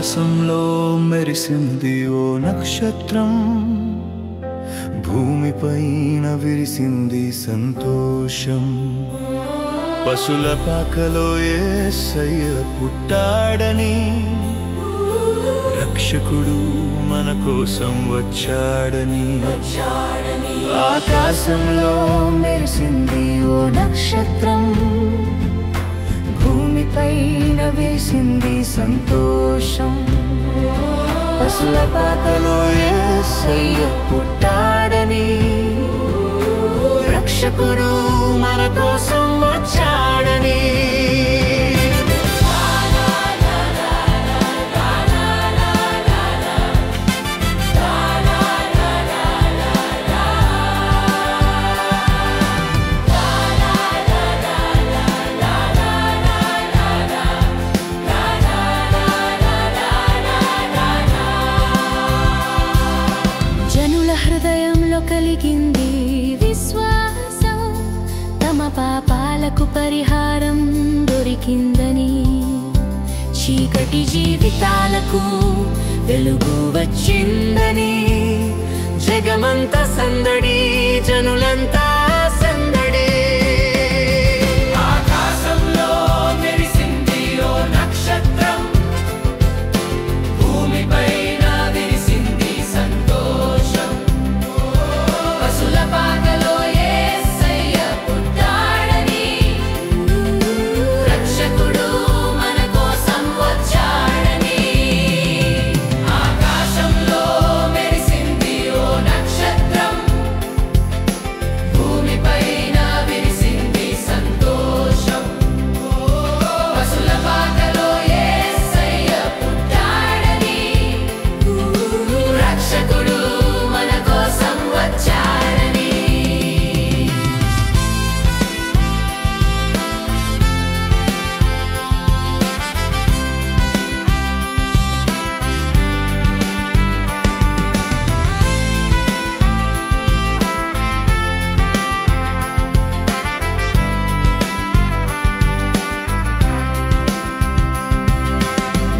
ఆకాశంలో మెరిసింది ఓ నక్షత్రం, భూమిపైన విరిసింది సంతోషం. పశుల పాకలో యేసయ్య పుట్టాడని, రక్షకుడు మన కోసం వచ్చాడని. ఆకాశంలో మెరిసింది ఓ నక్షత్రం, భూమిపైన వేసింది సంతోషం. పశుల పాకలో యేసయ్య పుట్టాడని, రక్షకుడు మన కోసం వచ్చాడని. హృదయంలో కలిగింది విశ్వాసం, తమ పాపాలకు పరిహారం దొరికిందని. చీకటి జీవితాలకు వెలుగు వచ్చిందని. జగమంతా సందడి, జనులంతా సందడి. ఆకాశంలో మెరిసింది ఓ నక్షత్రం, భూమిపైన విరిసింది సంతోషం. పశుల పాకలో యేసయ్య పుట్టాడని, రక్షకుడు మన కోసం వచ్చాడని. ఆకాశంలో మెరిసింది ఓ నక్షత్రం, భూమిపైన విరిసింది సంతోషం. పశుల పాకలో యేసయ్య పుట్టాడని, రక్షకుడు మన కోసం వచ్చాడని.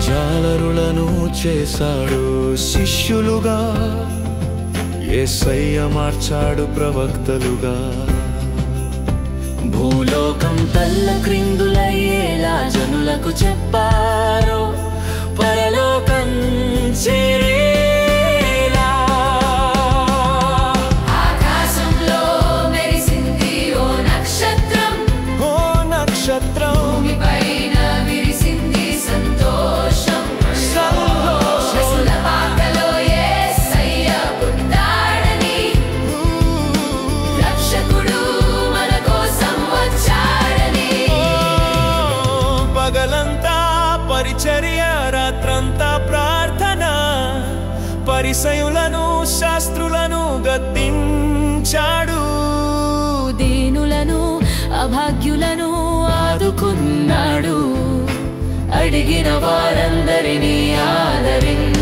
జాలరులను చేశాడు శిష్యులుగా, యేసయ్య మార్చాడు ప్రవక్తలుగా. భూలోకం తల్ల క్రిందులయ్యేలా జనులకు చెప్పారు, పరలోకం చేరేలా. ఆకాశంలో మెరిసింది ఓ నక్షత్రం, భూమిపైన విరిసింది సంతోషం. పశుల పాకలో యేసయ్య పుట్టాడని, రక్షకుడు మన కోసం వచ్చాడని. పగలంతా పరిచర్య, రాత్రంతా ప్రార్థన, పరిసయులను శాస్త్రులను గద్దించాడు. దీనులను అభాగ్యులను ఆదుకున్నాడు, అడిగిన వారందరినీ ఆదరించాడు.